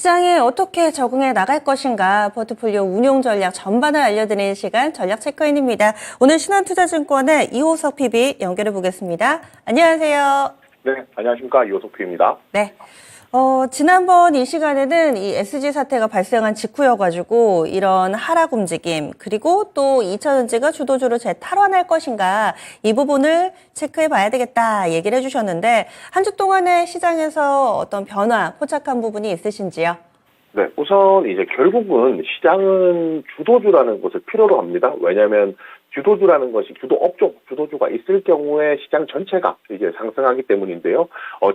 시장에 어떻게 적응해 나갈 것인가 포트폴리오 운용 전략 전반을 알려드리는 시간 전략 체크인입니다. 오늘 신한투자증권의 이호석 PB 연결해 보겠습니다. 안녕하세요. 네, 안녕하십니까. 이호석 PB입니다. 네. 지난번 이 시간에는 이 SG 사태가 발생한 직후여가지고 이런 하락 움직임 그리고 또 2차전지가 주도주로 재탈환할 것인가 이 부분을 체크해 봐야 되겠다 얘기를 해주셨는데 한 주 동안의 시장에서 어떤 변화 포착한 부분이 있으신지요? 네, 우선 이제 결국은 시장은 주도주라는 것을 필요로 합니다. 왜냐하면 주도주라는 것이 주도주가 있을 경우에 시장 전체가 이제 상승하기 때문인데요.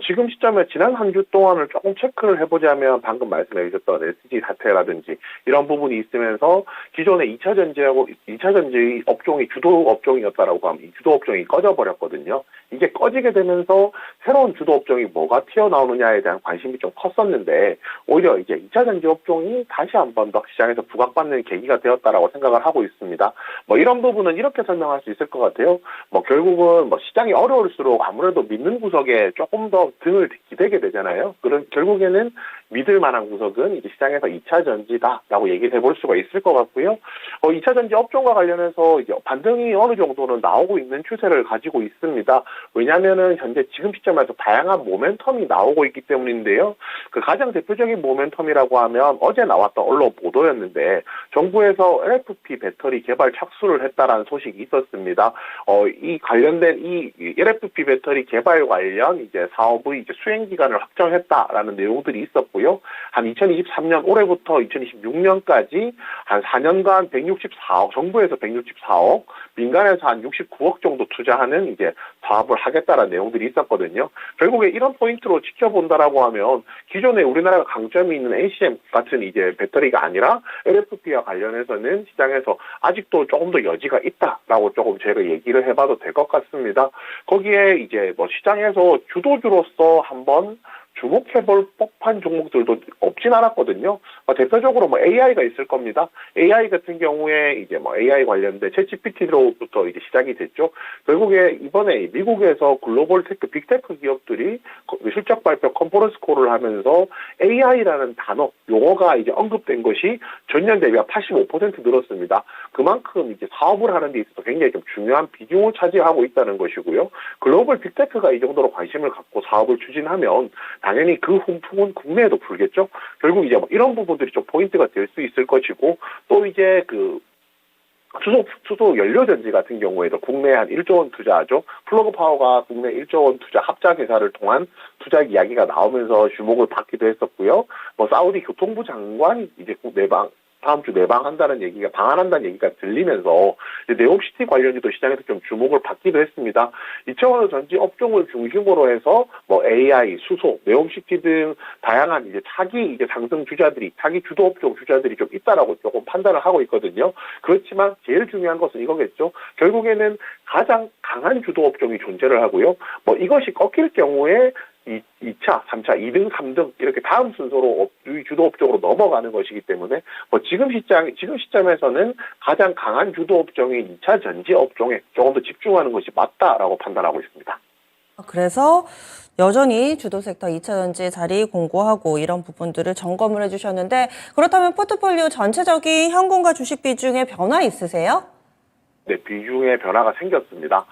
지금 시점에 지난 한 주 동안을 조금 체크를 해보자면 방금 말씀해 주셨던 SG 사태라든지 이런 부분이 있으면서 기존의 2차전지 업종이 주도 업종이었다라고 하면 이 주도 업종이 꺼져버렸거든요. 이게 꺼지게 되면서 새로운 주도 업종이 뭐가 튀어나오느냐에 대한 관심이 좀 컸었는데 오히려 이제 2차전지 업종이 다시 한 번 더 시장에서 부각받는 계기가 되었다라고 생각을 하고 있습니다. 이런 부분은 이렇게 설명할 수 있을 것 같아요. 결국은 시장이 어려울수록 아무래도 믿는 구석에 조금 더 등을 기대게 되잖아요. 그런 결국에는 믿을 만한 구석은 이제 시장에서 2차 전지다라고 얘기를 해볼 수가 있을 것 같고요. 2차 전지 업종과 관련해서 이제 반등이 어느 정도는 나오고 있는 추세를 가지고 있습니다. 왜냐하면은 현재 지금 시점에서 다양한 모멘텀이 나오고 있기 때문인데요. 그 가장 대표적인 모멘텀이라고 하면 어제 나왔던 언론 보도였는데 정부에서 LFP 배터리 개발 착수를 했다라는 소식이 있었습니다. 이 관련된 이 LFP 배터리 개발 관련 이제 사업의 이제 수행 기간을 확정했다라는 내용들이 있었고요. 한 2023년 올해부터 2026년까지 한 4년간 164억, 정부에서 164억, 민간에서 한 69억 정도 투자하는 이제 사업을 하겠다라는 내용들이 있었거든요. 결국에 이런 포인트로 지켜본다라고 하면 기존에 우리나라가 강점이 있는 NCM 같은 이제 배터리가 아니라 LFP와 관련해서는 시장에서 아직도 조금 더 여지가 있다라고 조금 제가 얘기를 해봐도 될 것 같습니다. 거기에 이제 시장에서 주도주로서 한번 주목해볼 법한 종목들도 없진 않았거든요. 대표적으로 AI가 있을 겁니다. AI 같은 경우에 이제 AI 관련된 챗GPT로부터 이제 시작이 됐죠. 결국에 이번에 미국에서 글로벌 테크, 빅테크 기업들이 실적 발표 컨퍼런스 콜을 하면서 AI라는 단어, 용어가 이제 언급된 것이 전년 대비 85% 늘었습니다. 그만큼 이제 사업을 하는 데 있어서 굉장히 좀 중요한 비중을 차지하고 있다는 것이고요. 글로벌 빅테크가 이 정도로 관심을 갖고 사업을 추진하면 당연히 그 훈풍은 국내에도 불겠죠. 결국 이제 이런 부분들이 좀 포인트가 될 수 있을 것이고 또 이제 그 수소 연료전지 같은 경우에도 국내에 한 1조 원 투자하죠. 플러그 파워가 국내 1조 원 투자 합작 회사를 통한 투자 이야기가 나오면서 주목을 받기도 했었고요. 사우디 교통부 장관이 이제 다음 주 내방한다는 얘기가, 방한한다는 얘기가 들리면서 네옴시티 관련주도 시장에서 좀 주목을 받기도 했습니다. 2차원 전지 업종을 중심으로 해서 AI, 수소, 네옴시티 등 다양한 이제 차기 이제 상승 주자들이, 차기 주도 업종 주자들이 좀 있다라고 조금 판단을 하고 있거든요. 그렇지만 제일 중요한 것은 이거겠죠. 결국에는 가장 강한 주도 업종이 존재를 하고요. 이것이 꺾일 경우에 2차, 3차, 2등, 3등 이렇게 다음 순서로 주도 업종으로 넘어가는 것이기 때문에 지금 시점에서는 가장 강한 주도 업종인 2차 전지 업종에 조금 더 집중하는 것이 맞다라고 판단하고 있습니다. 그래서 여전히 주도 섹터 2차 전지 자리 공고하고 이런 부분들을 점검을 해주셨는데 그렇다면 포트폴리오 전체적인 현금과 주식 비중에 변화 있으세요? 네, 비중의 변화가 생겼습니다.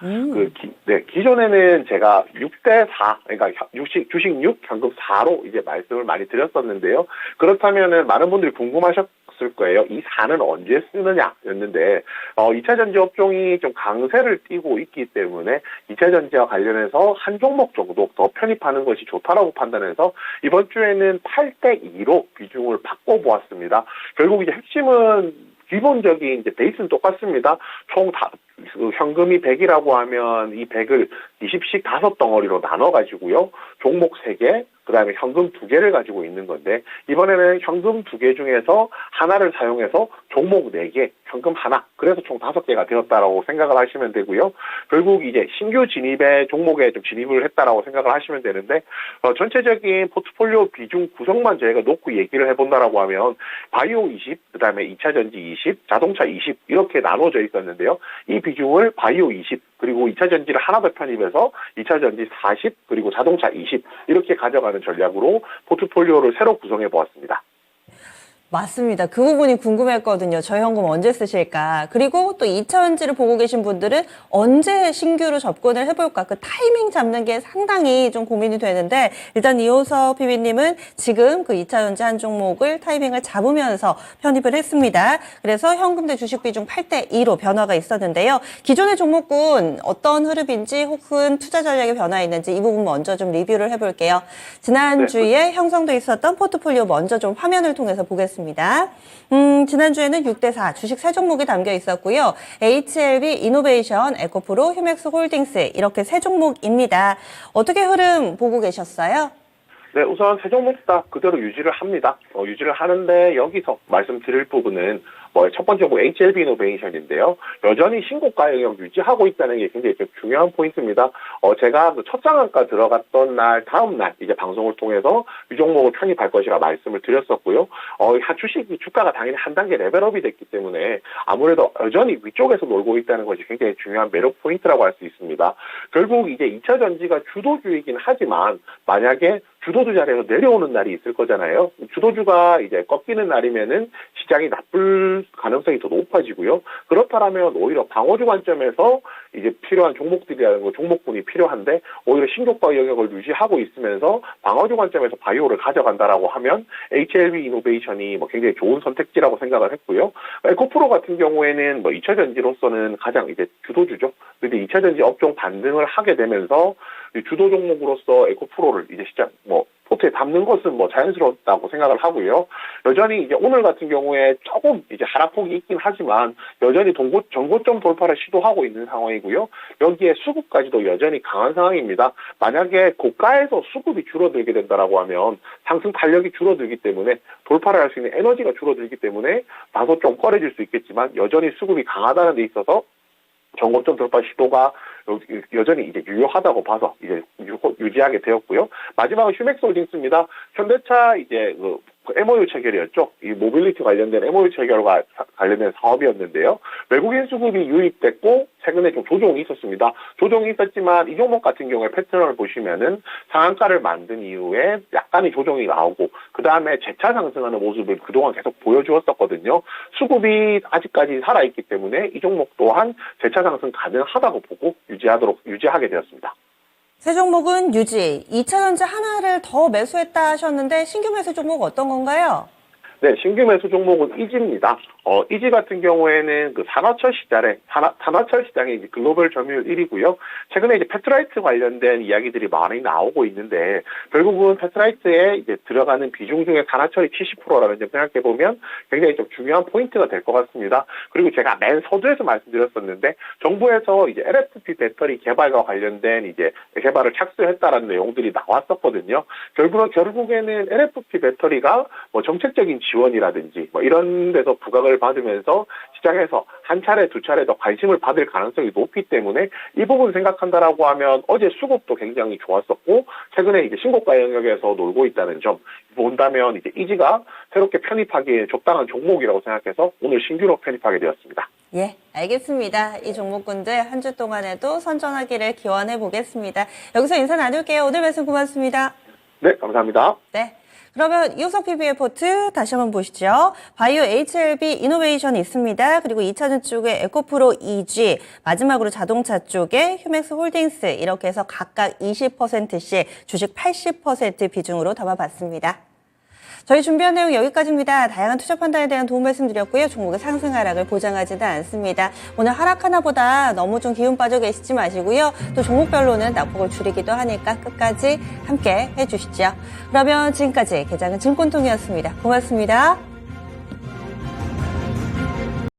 기존에는 제가 6대4, 그러니까 주식 6, 현금 4로 이제 말씀을 많이 드렸었는데요. 그렇다면은 많은 분들이 궁금하셨을 거예요. 이 4는 언제 쓰느냐였는데, 2차 전지 업종이 좀 강세를 띠고 있기 때문에 2차 전지와 관련해서 한 종목 정도 더 편입하는 것이 좋다라고 판단해서 이번 주에는 8대2로 비중을 바꿔보았습니다. 결국 이제 핵심은 기본적인 이제 베이스는 똑같습니다. 총 현금이 100이라고 하면 이 100을 20씩 5덩어리로 나눠가지고요. 종목 3개, 그 다음에 현금 2개를 가지고 있는 건데, 이번에는 현금 2개 중에서 하나를 사용해서 종목 4개, 현금 하나, 그래서 총 5개가 되었다라고 생각을 하시면 되고요. 결국 이제 신규 진입의 종목에 좀 진입을 했다라고 생각을 하시면 되는데, 전체적인 포트폴리오 비중 구성만 저희가 놓고 얘기를 해본다라고 하면, 바이오 20, 그 다음에 2차 전지 20, 자동차 20, 이렇게 나눠져 있었는데요. 이 비중을 바이오 20, 그리고 2차 전지를 하나 더 편입해서 2차 전지 40, 그리고 자동차 20 이렇게 가져가는 전략으로 포트폴리오를 새로 구성해 보았습니다. 맞습니다. 그 부분이 궁금했거든요. 저 현금 언제 쓰실까? 그리고 또 2차 전지를 보고 계신 분들은 언제 신규로 접근을 해볼까? 그 타이밍 잡는 게 상당히 좀 고민이 되는데 일단 이호석 PB님은 지금 그 2차 전지 한 종목을 타이밍을 잡으면서 편입을 했습니다. 그래서 현금 대 주식 비중 8대2로 변화가 있었는데요. 기존의 종목군 어떤 흐름인지 혹은 투자 전략의 변화 있는지 이 부분 먼저 좀 리뷰를 해볼게요. 지난주에 형성돼 있었던 포트폴리오 먼저 좀 화면을 통해서 보겠습니다. 지난주에는 6대4 주식 3종목이 담겨 있었고요. HLB, 이노베이션, 에코프로, 휴맥스 홀딩스 이렇게 3종목입니다. 어떻게 흐름 보고 계셨어요? 네, 우선 세 종목 다 그대로 유지를 합니다. 유지를 하는데 여기서 말씀드릴 부분은 첫 번째 뭐 HLB 이노베이션인데요. 여전히 신고가 영역 유지하고 있다는 게 굉장히 좀 중요한 포인트입니다. 제가 그 첫 장한가 들어갔던 날 다음 날 이제 방송을 통해서 이 종목을 편입할 것이라 말씀을 드렸었고요. 주식이 주가가 당연히 한 단계 레벨업이 됐기 때문에 아무래도 여전히 위쪽에서 놀고 있다는 것이 굉장히 중요한 매력 포인트라고 할 수 있습니다. 결국 이제 2차 전지가 주도주이긴 하지만 만약에 주도주 자리에서 내려오는 날이 있을 거잖아요. 주도주가 이제 꺾이는 날이면은 시장이 나쁠 가능성이 더 높아지고요. 그렇다면 오히려 방어주 관점에서 이제 필요한 종목들이라는 거, 종목군이 필요한데 오히려 신고가 영역을 유지하고 있으면서 방어주 관점에서 바이오를 가져간다라고 하면 HLB 이노베이션이 굉장히 좋은 선택지라고 생각을 했고요. 에코프로 같은 경우에는 2차 전지로서는 가장 이제 주도주죠. 근데 2차 전지 업종 반등을 하게 되면서 주도 종목으로서 에코프로를 이제 시장 포트에 담는 것은 자연스럽다고 생각을 하고요. 여전히 이제 오늘 같은 경우에 조금 이제 하락폭이 있긴 하지만 여전히 전고점 돌파를 시도하고 있는 상황이고요. 여기에 수급까지도 여전히 강한 상황입니다. 만약에 고가에서 수급이 줄어들게 된다라고 하면 상승 탄력이 줄어들기 때문에 돌파를 할 수 있는 에너지가 줄어들기 때문에 다소 좀 꺼려질 수 있겠지만 여전히 수급이 강하다는 데 있어서 전고점 돌파 시도가 여전히 이제 유효하다고 봐서 이제 유지하게 되었고요. 마지막은 휴맥스 홀딩스입니다. 현대차 이제 MOU 체결이었죠. 이 모빌리티 관련된 MOU 체결과 관련된 사업이었는데요. 외국인 수급이 유입됐고 최근에 좀 조정이 있었습니다. 조정이 있었지만 이 종목 같은 경우에 패턴을 보시면은 상한가를 만든 이후에 약간의 조정이 나오고 그 다음에 재차 상승하는 모습을 그동안 계속 보여주었었거든요. 수급이 아직까지 살아있기 때문에 이 종목 또한 재차 상승 가능하다고 보고 유지하게 되었습니다. 세 종목은 유지, 2차 전지 하나를 더 매수했다 하셨는데 신규 매수 종목 어떤 건가요? 네, 신규 매수 종목은 이지입니다. 이지 같은 경우에는 그 산화철 시장의 이제 글로벌 점유율 1위고요. 최근에 이제 페트라이트 관련된 이야기들이 많이 나오고 있는데 결국은 페트라이트에 이제 들어가는 비중 중에 산화철이 70%라는 점 생각해 보면 굉장히 좀 중요한 포인트가 될 것 같습니다. 그리고 제가 맨 서두에서 말씀드렸었는데 정부에서 이제 LFP 배터리 개발과 관련된 이제 개발을 착수했다라는 내용들이 나왔었거든요. 결국에는 LFP 배터리가 정책적인 지원이라든지 이런 데서 부각을 받으면서 시장에서 한 차례 두 차례 더 관심을 받을 가능성이 높기 때문에 이 부분 생각한다라고 하면 어제 수급도 굉장히 좋았었고 최근에 이제 신고가 영역에서 놀고 있다는 점 본다면 이제 이지가 새롭게 편입하기에 적당한 종목이라고 생각해서 오늘 신규로 편입하게 되었습니다. 예, 알겠습니다. 이 종목군들 한 주 동안에도 선전하기를 기원해 보겠습니다. 여기서 인사 나눌게요. 오늘 말씀 고맙습니다. 네, 감사합니다. 네. 그러면 이호석 PB의 포트 다시 한번 보시죠. 바이오 HLB 이노베이션이 있습니다. 그리고 2차전 쪽에 에코프로 EG, 마지막으로 자동차 쪽에 휴맥스 홀딩스 이렇게 해서 각각 20%씩 주식 80% 비중으로 담아봤습니다. 저희 준비한 내용 여기까지입니다. 다양한 투자 판단에 대한 도움 말씀드렸고요. 종목의 상승 하락을 보장하지는 않습니다. 오늘 하락하나 보다 너무 좀 기운 빠져 계시지 마시고요. 또 종목별로는 낙폭을 줄이기도 하니까 끝까지 함께 해주시죠. 그러면 지금까지 계장은 증권통이었습니다. 고맙습니다.